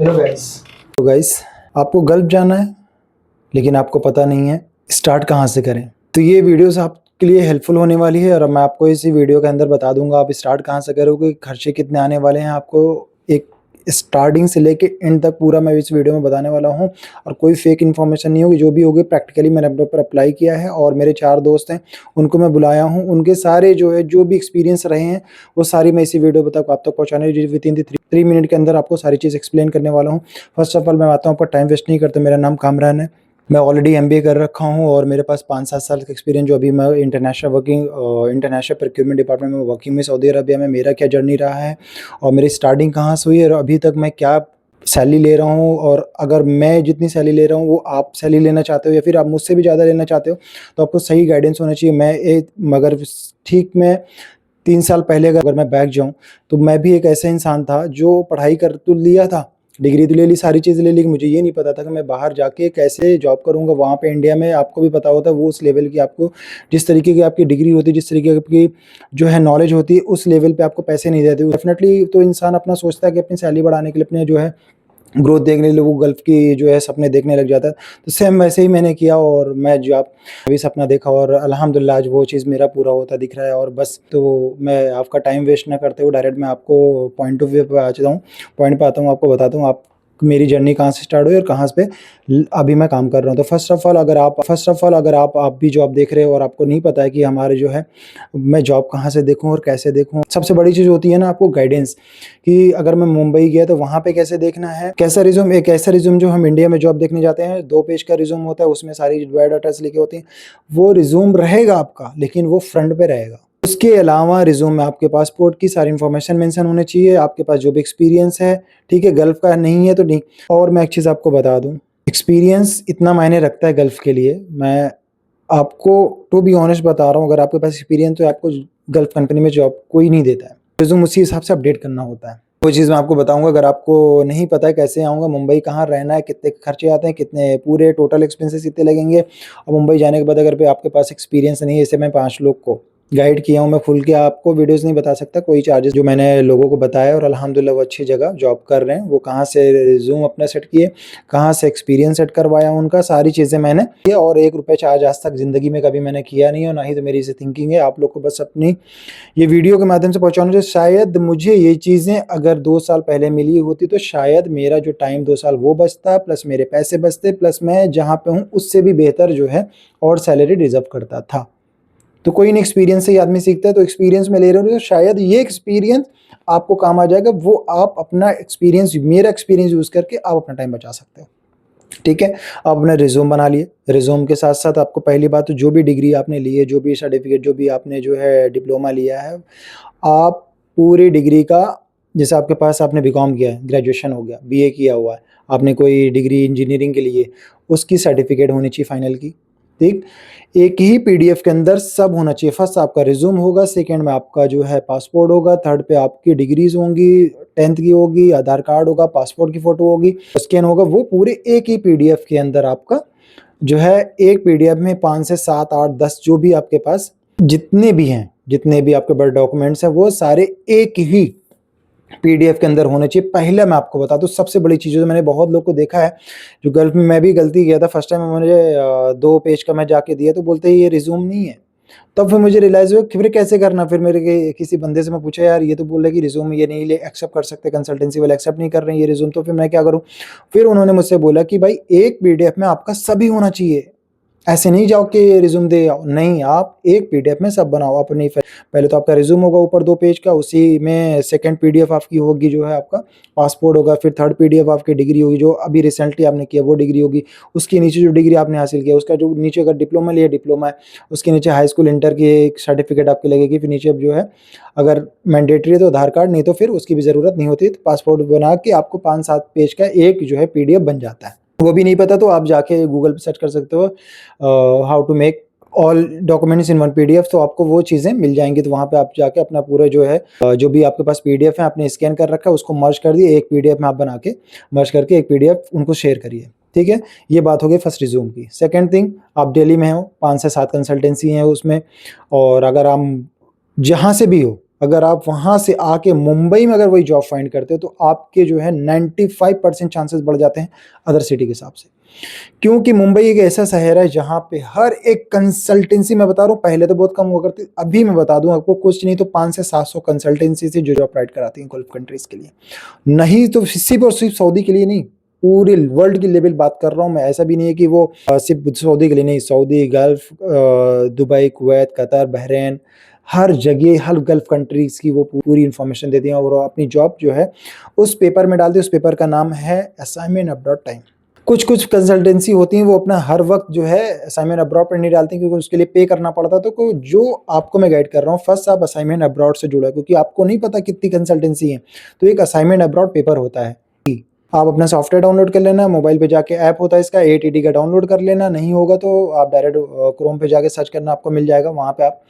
Hello guys, आपको gulf जाना है लेकिन आपको पता नहीं है स्टार्ट कहाँ से करें। तो ये वीडियोस आपके लिए हेल्पफुल होने वाली है और मैं आपको इसी वीडियो के अंदर बता दूंगा आप स्टार्ट कहाँ से करोगे, खर्चे कितने आने वाले हैं आपको। एक स्टार्टिंग से लेके एंड तक पूरा मैं इस वीडियो में बताने वाला हूँ और कोई फेक इन्फॉर्मेशन नहीं होगी। जो भी होगी प्रैक्टिकली मैंने अपने ऊपर अप्लाई किया है और मेरे 4 दोस्त हैं उनको मैं बुलाया हूँ, उनके सारे जो भी एक्सपीरियंस रहे हैं वो सारी मैं इसी वीडियो तक आप तक पहुँचाने विद इन 3 मिनट के अंदर आपको सारी चीज़ एक्सप्लेन करने वाला हूँ। फर्स्ट ऑफ ऑल मैं आता हूँ पर टाइम वेस्ट नहीं करते। मेरा नाम कामरान है, मैं ऑलरेडी एमबीए कर रखा हूँ और मेरे पास 5-7 साल का एक्सपीरियंस जो अभी मैं इंटरनेशनल प्रोक्योरमेंट डिपार्टमेंट में वर्किंग में सऊदी अरबिया में मेरा क्या जर्नी रहा है और मेरी स्टार्टिंग कहाँ से हुई है और अभी तक मैं क्या सैलरी ले रहा हूँ। और अगर मैं जितनी सैलरी ले रहा हूँ वो आप सैलरी लेना चाहते हो या फिर आप मुझसे भी ज़्यादा लेना चाहते हो तो आपको सही गाइडेंस होना चाहिए। मगर ठीक मैं 3 साल पहले अगर मैं बैक जाऊँ तो मैं भी एक ऐसा इंसान था जो पढ़ाई कर तो लिया था, डिग्री तो ले ली, सारी चीज़ें ले ली, मुझे ये नहीं पता था कि मैं बाहर जाके कैसे जॉब करूँगा। वहाँ पे इंडिया में आपको भी पता होता है वो उस लेवल की आपको जिस तरीके की आपकी डिग्री होती है, जिस तरीके की जो है नॉलेज होती है, उस लेवल पे आपको पैसे नहीं देते। डेफिनेटली तो इंसान अपना सोचता है कि अपनी सैलरी बढ़ाने के लिए अपने जो है ग्रोथ देखने के लिए वो गल्फ़ की जो है सपने देखने लग जाता है। तो सेम वैसे ही मैंने किया और मैं जो आप अभी सपना देखा और अल्हम्दुलिल्लाह आज वो चीज़ मेरा पूरा होता दिख रहा है। और बस तो मैं आपका टाइम वेस्ट ना करते हुए डायरेक्ट मैं आपको पॉइंट ऑफ व्यू पे आ जाता हूँ, पॉइंट पे आता हूँ, आपको बताता हूँ आप मेरी जर्नी कहाँ से स्टार्ट हुई और कहाँ पे अभी मैं काम कर रहा हूँ। तो फर्स्ट ऑफ ऑल अगर आप भी जॉब देख रहे हो और आपको नहीं पता है कि हमारे जो है मैं जॉब कहाँ से देखूँ और कैसे देखूँ, सबसे बड़ी चीज़ होती है ना आपको गाइडेंस कि अगर मैं मुंबई गया तो वहाँ पे कैसे देखना है, कैसा रिज्यूम। एक ऐसा रिज्यूम जो हम इंडिया में जॉब देखने जाते हैं 2 पेज का रिज्यूम होता है, उसमें सारी बायोडाटास लिखे होते हैं। वो रिज्यूम रहेगा आपका लेकिन वो फ्रंट पे रहेगा। उसके अलावा रिज्यूम में आपके पासपोर्ट की सारी इन्फॉर्मेशन मेंशन होनी चाहिए, आपके पास जो भी एक्सपीरियंस है, ठीक है, गल्फ का नहीं है तो नहीं। और मैं एक चीज़ आपको बता दूं, एक्सपीरियंस इतना मायने रखता है गल्फ के लिए। मैं आपको टू बी ऑनेस्ट बता रहा हूँ, अगर आपके पास एक्सपीरियंस तो आपको गल्फ कंपनी में जॉब कोई नहीं देता है। रिज्यूम उसी हिसाब से अपडेट करना होता है। वो चीज़ मैं आपको बताऊंगा। अगर आपको नहीं पता है कैसे आऊँगा मुंबई, कहाँ रहना है, कितने खर्चे आते हैं, कितने पूरे टोटल एक्सपेंसेस कितने लगेंगे, और मुंबई जाने के बाद अगर आपके पास एक्सपीरियंस नहीं है, जैसे मैं 5 लोग को गाइड किया हूँ मैं फुल के, आपको वीडियोस नहीं बता सकता, कोई चार्जेस जो मैंने लोगों को बताया और अल्हम्दुलिल्लाह वो अच्छी जगह जॉब कर रहे हैं। वो कहाँ से रिज्यूम अपना सेट किए, कहाँ से एक्सपीरियंस सेट करवाया उनका, सारी चीज़ें मैंने किया और 1 रुपये चार्ज आज तक ज़िंदगी में कभी मैंने किया नहीं और ना ही तो मेरी इसे थिंकिंग है। आप लोग को बस अपनी ये वीडियो के माध्यम से पहुँचाना चाहिए। शायद मुझे ये चीज़ें अगर 2 साल पहले मिली होती तो शायद मेरा जो टाइम 2 साल वो बचता, प्लस मेरे पैसे बचते, प्लस मैं जहाँ पे हूँ उससे भी बेहतर जो है और सैलरी डिज़र्व करता था। तो कोई नहीं, एक्सपीरियंस से ही आदमी सीखता है। तो एक्सपीरियंस में ले रहे हो तो शायद ये एक्सपीरियंस आपको काम आ जाएगा। वो आप अपना एक्सपीरियंस, मेरा एक्सपीरियंस यूज़ करके आप अपना टाइम बचा सकते हो, ठीक है। आप अपना रिज्यूम बना लिए, रिज्यूम के साथ साथ आपको पहली बात तो जो भी डिग्री आपने ली है, जो भी सर्टिफिकेट, जो भी आपने जो है डिप्लोमा लिया है, आप पूरी डिग्री का, जैसे आपके पास आपने बीकॉम किया है, ग्रेजुएशन हो गया, बीए किया हुआ है, आपने कोई डिग्री इंजीनियरिंग के लिए, उसकी सर्टिफिकेट होनी चाहिए फाइनल की, ठीक। एक ही पीडीएफ के अंदर सब होना चाहिए। फर्स्ट आपका रिज्यूम होगा, सेकंड में आपका जो है पासपोर्ट होगा, थर्ड पे आपकी डिग्रीज होंगी, 10th की होगी, आधार कार्ड होगा, पासपोर्ट की फोटो होगी, स्कैन होगा। वो पूरे एक ही पीडीएफ के अंदर आपका जो है, एक पीडीएफ में 5 से 7, 8, 10 जो भी आपके पास जितने भी हैं, जितने भी आपके बड़े डॉक्यूमेंट्स हैं, वो सारे एक ही पीडीएफ के अंदर होने चाहिए। पहले मैं आपको बता दूं सबसे बड़ी चीज़ जो मैंने बहुत लोग को देखा है, जो गल्फ में मैं भी गलती किया था। फर्स्ट टाइम मुझे 2 पेज का मैं जाके दिया तो बोलते हैं ये रिज्यूम नहीं है। तब फिर मुझे रियलाइज़ हुआ कि फिर कैसे करना। फिर मेरे किसी बंदे से मैं पूछा, यार ये तो बोल रहा है कि रिज्यूम ये नहीं ले एक्सेप्ट कर सकते, कंसल्टेंसी वाले एक्सेप्ट नहीं कर रहे हैं ये रिज्यूम, तो फिर मैं क्या करूँ। फिर उन्होंने मुझसे बोला कि भाई एक पीडीएफ में आपका सभी होना चाहिए, ऐसे नहीं जाओ कि रिज्यूम दे आओ, नहीं, आप एक पीडीएफ में सब बनाओ अपनी। पहले तो आपका रिज्यूम होगा ऊपर 2 पेज का, उसी में सेकंड पीडीएफ आपकी होगी जो है आपका पासपोर्ट होगा, फिर थर्ड पीडीएफ आपकी डिग्री होगी जो अभी रिसेंटली आपने किया वो डिग्री होगी, उसके नीचे जो डिग्री आपने हासिल किया उसका जो नीचे अगर डिप्लोमा लिया डिप्लोमा है, उसके नीचे हाई स्कूल इंटर की एक सर्टिफिकेट आपकी लगेगी, फिर नीचे जो है अगर मैंडेटरी है तो आधार कार्ड, नहीं तो फिर उसकी भी ज़रूरत नहीं होती। तो पासपोर्ट बना के आपको 5-7 पेज का एक जो है पीडीएफ बन जाता है। वो भी नहीं पता तो आप जाके गूगल पे सर्च कर सकते हो how to make all documents in one PDF, तो आपको वो चीज़ें मिल जाएंगी। तो वहाँ पे आप जाके अपना पूरा जो है जो भी आपके पास पीडीएफ है आपने स्कैन कर रखा है उसको मर्ज कर दिए, एक पीडीएफ में आप बना के मर्ज करके एक पीडीएफ उनको शेयर करिए, ठीक है। ये बात हो गई फर्स्ट रिज्यूम की। सेकंड थिंग, आप दिल्ली में हो, 5 से 7 कंसल्टेंसी हैं उसमें, और अगर आप जहाँ से भी हो अगर आप वहाँ से आके मुंबई में अगर वही जॉब फाइंड करते हो तो आपके जो है 95% चांसेस बढ़ जाते हैं अदर सिटी के हिसाब से। क्योंकि मुंबई एक ऐसा शहर है जहाँ पे हर एक कंसल्टेंसी, मैं बता रहा हूँ पहले तो बहुत कम हुआ करती, अभी मैं बता दूं आपको कुछ नहीं तो 500 से 700 कंसल्टेंसी से जो जॉब प्रोवाइड कराती हैं गल्फ कंट्रीज के लिए। नहीं तो सिर्फ और सिर्फ सऊदी के लिए नहीं, पूरे वर्ल्ड की लेवल बात कर रहा हूँ मैं। ऐसा भी नहीं है कि वो सिर्फ सऊदी के लिए नहीं, Saudi, Gulf, Dubai, Kuwait, Qatar, Bahrain, हर जगह हर गल्फ कंट्रीज की वो पूरी इन्फॉर्मेशन देती हैं और अपनी जॉब जो है उस पेपर में डालती है। उस पेपर का नाम है असाइनमेंट अब्रॉड टाइम। कुछ कुछ कंसल्टेंसी होती हैं वो अपना हर वक्त जो है असाइनमेंट अब्रॉड पर नहीं डालती क्योंकि उसके लिए पे करना पड़ता है। तो जो आपको मैं गाइड कर रहा हूँ, फर्स्ट आप असाइनमेंट अब्रॉड से जुड़ा, क्योंकि आपको नहीं पता कितनी कंसल्टेंसी है। तो एक असाइनमेंट अब्रॉड पेपर होता है, आप अपना सॉफ्टवेयर डाउनलोड कर लेना, मोबाइल पे जाके ऐप होता है इसका ATT का, डाउनलोड कर लेना। नहीं होगा तो आप डायरेक्ट क्रोम पे जाके सर्च करना, आपको मिल जाएगा। वहाँ पे आप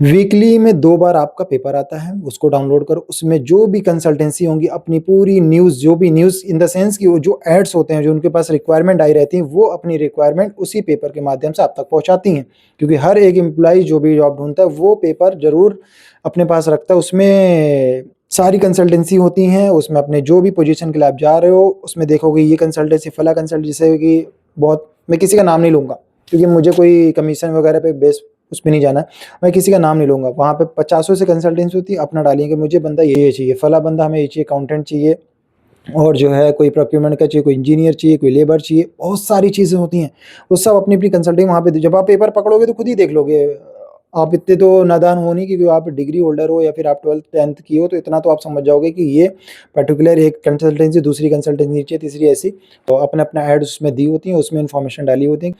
वीकली में 2 बार आपका पेपर आता है, उसको डाउनलोड करो। उसमें जो भी कंसल्टेंसी होंगी अपनी पूरी न्यूज़, जो भी न्यूज़ इन द सेंस कि वो जो एड्स होते हैं, जो उनके पास रिक्वायरमेंट आई रहती हैं, वो अपनी रिक्वायरमेंट उसी पेपर के माध्यम से आप तक पहुंचाती हैं। क्योंकि हर एक एम्प्लॉय जो भी जॉब ढूंढता है वो पेपर जरूर अपने पास रखता है। उसमें सारी कंसल्टेंसी होती हैं, उसमें अपने जो भी पोजीशन के लिए आप जा रहे हो उसमें देखोगे ये कंसल्टेंसी फला कंसल्ट, जैसे कि बहुत, मैं किसी का नाम नहीं लूँगा क्योंकि मुझे कोई कमीशन वगैरह पे बेस उस पर नहीं जाना है, मैं किसी का नाम नहीं लूँगा। वहाँ पे 50 से कंसल्टेंसी होती है, अपना डालिए मुझे बंदा ये चाहिए, फला बंदा हमें ये चाहिए, अकाउंटेंट चाहिए, और जो है कोई प्रोक्योरमेंट का चाहिए, कोई इंजीनियर चाहिए, कोई लेबर चाहिए, बहुत सारी चीज़ें होती हैं। वो सब अपनी अपनी कंसल्टिंग वहाँ पे, जब आप पेपर पकड़ोगे तो खुद ही देख लोगे। आप इतने तो नादान हो नहीं क्योंकि आप डिग्री होल्डर हो या फिर आप 12th 10th की हो, तो इतना तो आप समझ जाओगे कि ये पर्टिकुलर एक कंसल्टेंसी दूसरी कंसल्टेंसी नीचे तीसरी ऐसी, तो अपना अपना एड उसमें दी होती है, उसमें इन्फॉर्मेशन डाली होती है।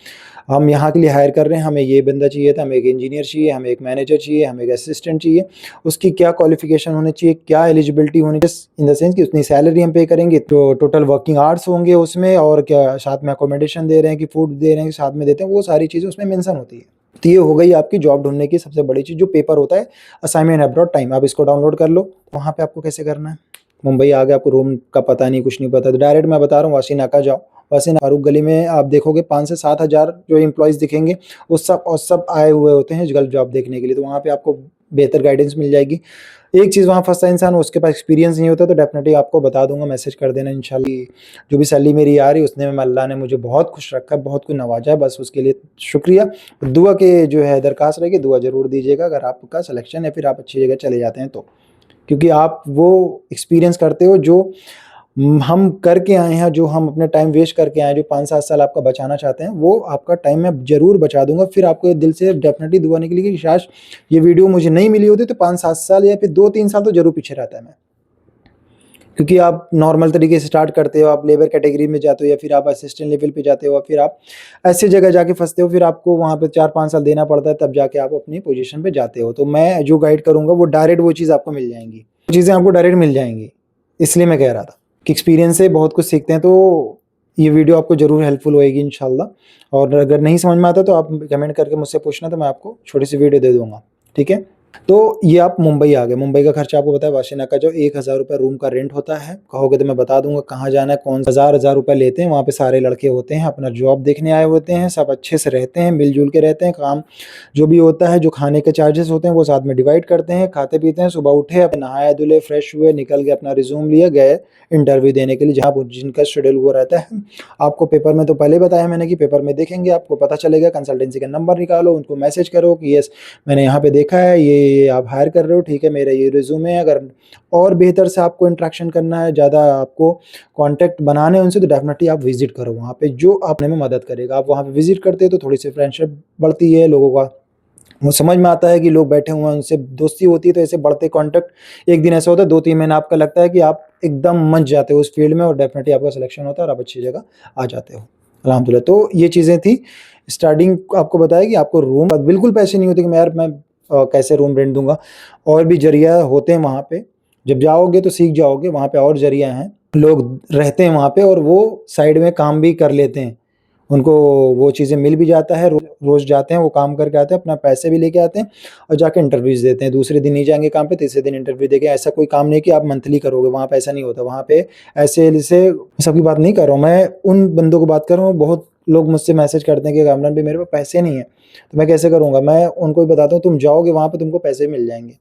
हम यहाँ के लिए हायर कर रहे हैं, हमें ये बंदा चाहिए था, हमें एक इंजीनियर चाहिए, हमें एक मैनेजर चाहिए, हमें एक असिस्टेंट चाहिए, उसकी क्या क्वालिफिकेशन होनी चाहिए, क्या एलिजिबिलिटी होनी चाहिए, इन द सेंस कि उतनी सैलरी हम पे करेंगे, तो टोटल वर्किंग आवर्स होंगे उसमें, और क्या साथ में अकोमोडेशन दे रहे हैं कि फूड दे रहे हैं साथ में देते हैं, वो सारी चीज़ें उसमें मेंशन होती है। तो ये हो गई आपकी जॉब ढूंढने की सबसे बड़ी चीज़, जो पेपर होता है असाइनमेंट अब्रॉड टाइम। आप इसको डाउनलोड कर लो। वहाँ पे आपको कैसे करना है, मुंबई आ गए, आपको रूम का पता नहीं, कुछ नहीं पता, तो डायरेक्ट मैं बता रहा हूँ वासी नाका जाओ। वासी फारूक गली में आप देखोगे 5 से 7 हज़ार जो एम्प्लॉयज़ दिखेंगे, वो सब आए हुए होते हैं गल्फ जॉब देखने के लिए। तो वहाँ पे आपको बेहतर गाइडेंस मिल जाएगी। एक चीज़, वहाँ फंसता इंसान, उसके पास एक्सपीरियंस नहीं होता, तो डेफिनेटली आपको बता दूंगा, मैसेज कर देना इंशाल्लाह। जो भी सैलरी मेरी आ रही उसने में अल्लाह ने मुझे बहुत खुश रखा है, बहुत कुछ नवाजा है, बस उसके लिए शुक्रिया। दुआ के जो है दरख्वास्त रहेगी, दुआ जरूर दीजिएगा अगर आपका सिलेक्शन या फिर आप अच्छी जगह चले जाते हैं तो, क्योंकि आप वो एक्सपीरियंस करते हो जो हम करके आए हैं, जो हम अपने टाइम वेस्ट करके आए हैं, जो 5-7 साल आपका बचाना चाहते हैं, वो आपका टाइम मैं ज़रूर बचा दूंगा। फिर आपको दिल से डेफिनेटली दुआ निकलेगी कि शायद ये वीडियो मुझे नहीं मिली होती तो 5-7 साल या फिर 2-3 साल तो ज़रूर पीछे रहता है मैं। क्योंकि आप नॉर्मल तरीके से स्टार्ट करते हो, आप लेबर कैटेगरी में जाते हो या फिर आप असिस्टेंट लेवल पे जाते हो, फिर आप ऐसी जगह जाके फंसते हो, फिर आपको वहाँ पे 4-5 साल देना पड़ता है, तब जाके आप अपनी पोजीशन पे जाते हो। तो मैं जो गाइड करूँगा वो डायरेक्ट वो चीज़ आपको मिल जाएंगी, चीज़ें आपको डायरेक्ट मिल जाएंगी। इसलिए मैं कह रहा था कि एक्सपीरियंस से बहुत कुछ सीखते हैं, तो ये वीडियो आपको ज़रूर हेल्पफुल होएगी इंशाल्लाह। और अगर नहीं समझ में आता तो आप कमेंट करके मुझसे पूछना, तो मैं आपको छोटी सी वीडियो दे दूँगा, ठीक है। तो ये आप मुंबई आ गए। मुंबई का खर्चा आपको पता है, वाशी नाका जो 1000 रुपये रूम का रेंट होता है। कहोगे तो मैं बता दूंगा कहाँ जाना है, कौन, 1000 रुपये लेते हैं। वहाँ पे सारे लड़के होते हैं, अपना जॉब देखने आए होते हैं, सब अच्छे से रहते हैं, मिलजुल के रहते हैं। काम जो भी होता है, जो खाने के चार्जेस होते हैं वो साथ में डिवाइड करते हैं, खाते पीते हैं। सुबह उठे, अपने नहाए धुले, फ्रेश हुए, निकल गए, अपना रिज्यूम लिए, गए इंटरव्यू देने के लिए, जहाँ जिनका शेड्यूल वो रहता है। आपको पेपर में तो पहले बताया मैंने कि पेपर में देखेंगे, आपको पता चलेगा। कंसल्टेंसी का नंबर निकालो, उनको मैसेज करो कि यस मैंने यहाँ पे देखा है, ये आप हायर कर रहे हो, ठीक है, मेरा ये रिज्यूम है। अगर और बेहतर से आपको इंटरेक्शन करना है, ज़्यादा आपको कॉन्टैक्ट बनाने हैं उनसे, तो डेफिनेटली आप विजिट करो वहाँ पे, जो आपने में मदद करेगा। आप वहाँ पे विजिट करते हैं तो थोड़ी सी फ्रेंडशिप बढ़ती है, लोगों का वो समझ में आता है कि लोग बैठे हुए हैं, उनसे दोस्ती होती है, तो ऐसे बढ़ते कॉन्टैक्ट। एक दिन ऐसा होता है 2-3 महीने आपका लगता है कि आप एकदम मंच जाते हो उस फील्ड में, और डेफिनेटली आपका सिलेक्शन होता है और आप अच्छी जगह आ जाते हो अल्हम्दुलिल्लाह। तो ये चीज़ें थी स्टार्टिंग, आपको बताया कि आपको रूम बिल्कुल पैसे नहीं होते कि मैं यार मैं कैसे रूम रेंट दूंगा। और भी जरिया होते हैं वहाँ पे, जब जाओगे तो सीख जाओगे। वहाँ पे और जरिया हैं, लोग रहते हैं वहाँ पे और वो साइड में काम भी कर लेते हैं, उनको वो चीज़ें मिल भी जाता है। रोज़ जाते हैं, वो काम करके आते हैं, अपना पैसे भी लेके आते हैं और जाके इंटरव्यूज़ देते हैं। दूसरे दिन नहीं जाएंगे काम पे, तीसरे दिन इंटरव्यू देके। ऐसा कोई काम नहीं कि आप मंथली करोगे, वहाँ पे ऐसा नहीं होता। वहाँ पे ऐसे जैसे, सबकी बात नहीं कर रहा हूँ मैं, उन बंदों को बात कर रहा हूँ। बहुत लोग मुझसे मैसेज करते हैं कि कामरान भाई मेरे पास पैसे नहीं है, तो मैं कैसे करूँगा। मैं उनको भी बताता हूँ तुम जाओगे वहाँ पे, तुमको पैसे मिल जाएंगे।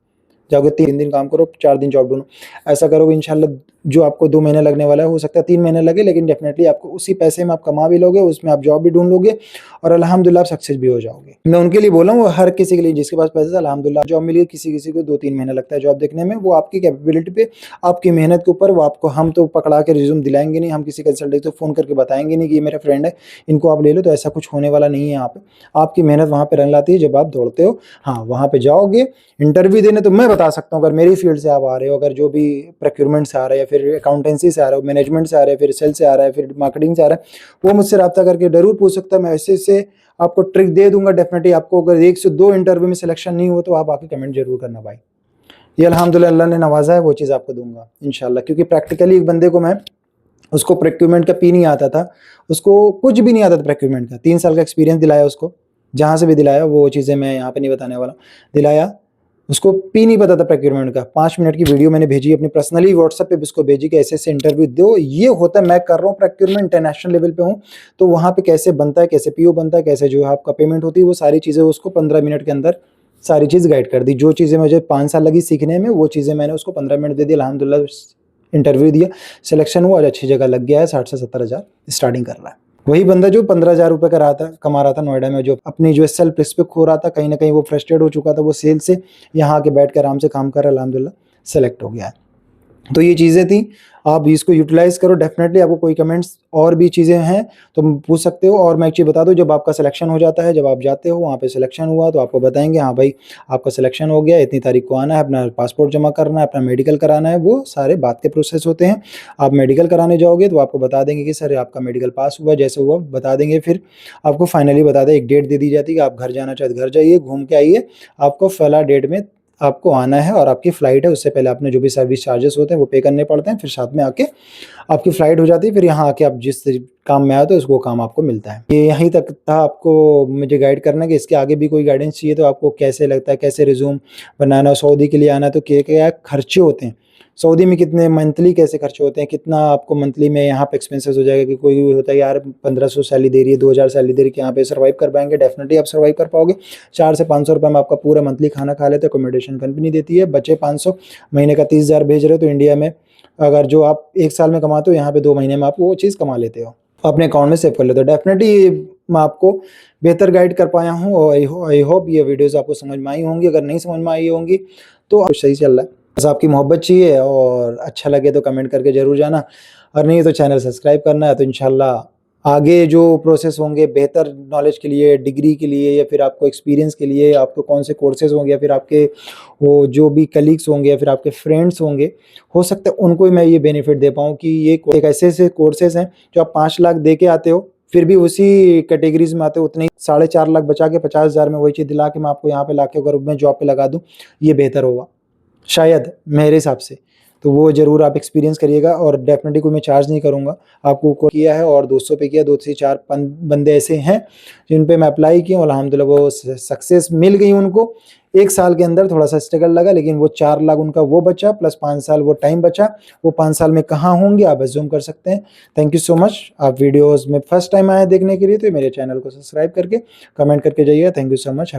जाओगे 3 दिन काम करो, 4 दिन जॉब ढूंढो, ऐसा करोगे इंशाल्लाह जो आपको 2 महीने लगने वाला है हो सकता है 3 महीने लगे, लेकिन डेफिनेटली आपको उसी पैसे में आप कमा भी लोगे, उसमें आप जॉब भी ढूंढ लोगे और अल्हम्दुलिल्लाह आप सक्सेस भी हो जाओगे। मैं उनके लिए बोला हूँ, हर किसी के लिए जिसके पास पैसा है अल्हम्दुलिल्लाह जॉब मिली, किसी को 2-3 महीने लगता है जॉब देखने में, वो आपकी कैपेबिलिटी पे, आपकी मेहनत के ऊपर, वो आपको हम तो पकड़ा के रिज्यूम दिलाएंगे नहीं, हम किसी कंसल्टेंट को फ़ोन करके बताएंगे नहीं कि ये मेरा फ्रेंड है इनको आप ले लो, तो ऐसा कुछ होने वाला नहीं है। यहाँ पे आपकी मेहनत वहाँ पे रंग लाती है जब आप दौड़ते हो। हाँ, वहाँ पे जाओगे इंटरव्यू देने, तो मैं बता सकता हूँ अगर मेरी फील्ड से आप आ रहे हो, अगर जो भी प्रोक्योरमेंट से आ रहा है या फिर अकाउंटेंसी से आ रहे हो, मैनेजमेंट से आ रहे हैं, फिर सेल से आ रहा है, फिर मार्केटिंग से आ रहा है, वो मुझसे रब्ता करके जरूर पूछ सकता है। मैं ऐसे आपको ट्रिक दे दूंगा डेफिनेटली। आपको अगर 1 से 2 इंटरव्यू में सिलेक्शन नहीं हो तो आप आके कमेंट जरूर करना भाई, ये अल्हम्दुलिल्लाह अल्लाह ने नवाजा है, वो चीज़ आपको दूंगा इंशाल्लाह। क्योंकि प्रैक्टिकली एक बंदे को मैं, उसको प्रोक्योरमेंट का पी नहीं आता था, उसको कुछ भी नहीं आता था प्रोक्योरमेंट का, 3 साल का एक्सपीरियंस दिलाया उसको, जहाँ से भी दिलाया, वो चीज़ें मैं यहाँ पे नहीं बताने वाला, दिलाया उसको, पी नहीं पता था प्रोक्योरमेंट का। 5 मिनट की वीडियो मैंने भेजी अपनी पर्सनली व्हाट्सएप पे, उसको भेजी कि ऐसे इंटरव्यू दो, ये होता है, मैं कर रहा हूँ प्रोक्योरमेंट, इंटरनेशनल लेवल पे हूँ, तो वहाँ पे कैसे बनता है, कैसे पीओ बनता है, कैसे जो है आपका पेमेंट होती है, वो सारी चीज़ें उसको 15 मिनट के अंदर सारी चीज़ गाइड कर दी। जो चीज़ें मुझे 5 साल लगी सीखने में, वो चीज़ें मैंने उसको 15 मिनट दे दी। अल्हम्दुलिल्लाह इंटरव्यू दिया, सिलेक्शन हुआ, आज अच्छी जगह लग गया है, 60 से 70 हज़ार स्टार्टिंग कर रहा है। वही बंदा जो 15,000 रुपये कमा रहा था नोएडा में, जो अपनी जो सेल्फ रिस्पेक्ट खो रहा था, कहीं ना कहीं वो फ्रस्ट्रेट हो चुका था, वो सेल से यहाँ आके बैठ कर आराम से काम कर रहा है, अल्हम्दुलिल्लाह सेलेक्ट हो गया है। तो ये चीज़ें थी, आप इसको यूटिलाइज़ करो डेफिनेटली। आपको कोई कमेंट्स और भी चीज़ें हैं तो पूछ सकते हो। और मैं एक चीज़ बता दूँ, जब आपका सिलेक्शन हो जाता है, जब आप जाते हो वहाँ पे सिलेक्शन हुआ, तो आपको बताएंगे हाँ भाई आपका सिलेक्शन हो गया, इतनी तारीख को आना है, अपना पासपोर्ट जमा करना है, अपना मेडिकल कराना है, वो सारे बात के प्रोसेस होते हैं। आप मेडिकल कराने जाओगे तो आपको बता देंगे कि सर आपका मेडिकल पास हुआ, जैसे हुआ बता देंगे, फिर आपको फाइनली बता दें, एक डेट दे दी जाती है कि आप घर जाना चाहते घर जाइए, घूम के आइए, आपको फला डेट में आपको आना है, और आपकी फ़्लाइट है, उससे पहले आपने जो भी सर्विस चार्जेस होते हैं वो पे करने पड़ते हैं, फिर साथ में आके आपकी फ़्लाइट हो जाती है, फिर यहाँ आके आप जिस काम में आए तो उसको काम आपको मिलता है। ये यहीं तक था आपको मुझे गाइड करना, कि इसके आगे भी कोई गाइडेंस चाहिए तो आपको कैसे लगता है, कैसे रिज्यूम बनाना, सऊदी के लिए आना है तो क्या खर्चे होते हैं, सऊदी में कितने मंथली कैसे खर्चे होते हैं, कितना आपको मंथली में यहाँ पे एक्सपेंसेस हो जाएगा, कि कोई होता है यार 1500 सैलरी दे रही है, 2000 सैलरी दे रही है, कि यहाँ पे सर्वाइव कर पाएंगे, डेफिनेटली आप सर्वाइव कर पाओगे। 400 से 500 रुपये में आपका पूरा मंथली खाना खा लेते हैं, अकोमोडेशन कंपनी देती है, बचे 500, महीने का 30,000 भेज रहे हो, तो इंडिया में अगर जो आप 1 साल में कमाते हो, यहाँ पे 2 महीने में आप वो चीज़ कमा लेते हो, अपने अकाउंट में सेव कर लेते हो। डेफिनेटली मैं आपको बेहतर गाइड कर पाया हूँ, और आई होप ये वीडियोज़ आपको समझ में आई होंगी। अगर नहीं समझ में आई होंगी तो सही चल रहा है, बस आपकी मोहब्बत चाहिए, और अच्छा लगे तो कमेंट करके ज़रूर जाना, और नहीं तो चैनल सब्सक्राइब करना है। तो इंशाल्लाह आगे जो प्रोसेस होंगे बेहतर नॉलेज के लिए, डिग्री के लिए, या फिर आपको एक्सपीरियंस के लिए, आपको कौन से कोर्सेज़ होंगे, या फिर आपके वो जो भी कलीग्स होंगे, या फिर आपके फ्रेंड्स होंगे, हो सकता है उनको ही मैं ये बेनिफिट दे पाऊँ कि ये एक ऐसे कोर्सेज़ हैं जो आप 5 लाख दे के आते हो, फिर भी उसी कैटेगरीज में आते हो, उतने ही 4.5 लाख बचा के 50,000 में वही चीज़ दिला के मैं आपको यहाँ पे लाके अगर मैं जॉब पे लगा दूँ, ये बेहतर होगा शायद मेरे हिसाब से। तो वो ज़रूर आप एक्सपीरियंस करिएगा, और डेफिनेटली कोई मैं चार्ज नहीं करूँगा। आपको कॉल किया है और 200 पे किया, 2 से 4 बंदे ऐसे हैं जिन पे मैं अप्लाई किया, और अल्हम्दुलिल्लाह वो सक्सेस मिल गई उनको। 1 साल के अंदर थोड़ा सा स्ट्रगल लगा, लेकिन वो 4 लाख उनका वो बचा, प्लस 5 साल वो टाइम बचा। वो 5 साल में कहाँ होंगे आप अज्यूम कर सकते हैं। Thank you so much. आप वीडियोज़ में फर्स्ट टाइम आए देखने के लिए तो मेरे चैनल को सब्सक्राइब करके कमेंट करके जाइए। Thank you so much.